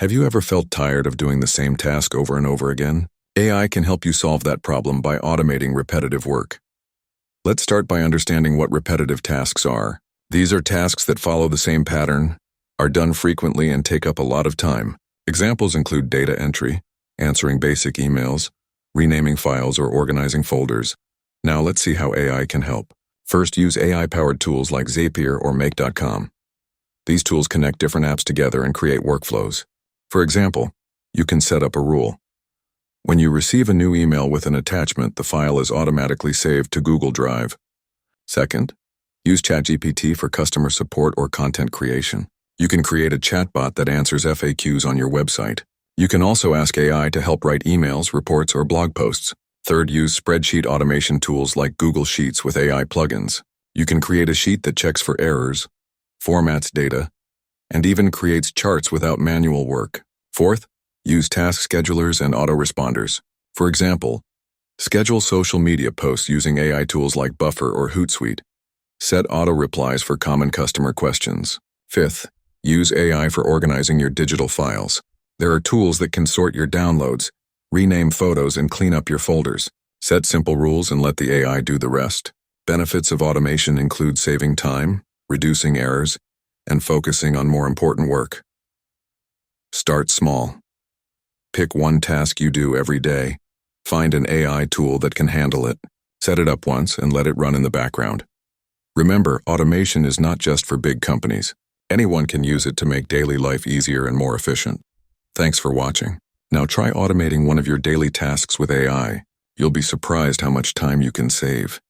Have you ever felt tired of doing the same task over and over again? AI can help you solve that problem by automating repetitive work. Let's start by understanding what repetitive tasks are. These are tasks that follow the same pattern, are done frequently, and take up a lot of time. Examples include data entry, answering basic emails, renaming files, or organizing folders. Now let's see how AI can help. First, use AI-powered tools like Zapier or Make.com. These tools connect different apps together and create workflows. For example, you can set up a rule. When you receive a new email with an attachment, the file is automatically saved to Google Drive. Second, use ChatGPT for customer support or content creation. You can create a chatbot that answers FAQs on your website. You can also ask AI to help write emails, reports, or blog posts. Third, use spreadsheet automation tools like Google Sheets with AI plugins. You can create a sheet that checks for errors, formats data, and even creates charts without manual work. Fourth, use task schedulers and autoresponders. For example, schedule social media posts using AI tools like Buffer or Hootsuite. Set auto-replies for common customer questions. Fifth, use AI for organizing your digital files. There are tools that can sort your downloads, rename photos, and clean up your folders. Set simple rules and let the AI do the rest. Benefits of automation include saving time, reducing errors, and focusing on more important work. Start small. Pick one task you do every day. Find an AI tool that can handle it. Set it up once and let it run in the background. Remember, automation is not just for big companies. Anyone can use it to make daily life easier and more efficient. Thanks for watching. Now try automating one of your daily tasks with AI. You'll be surprised how much time you can save.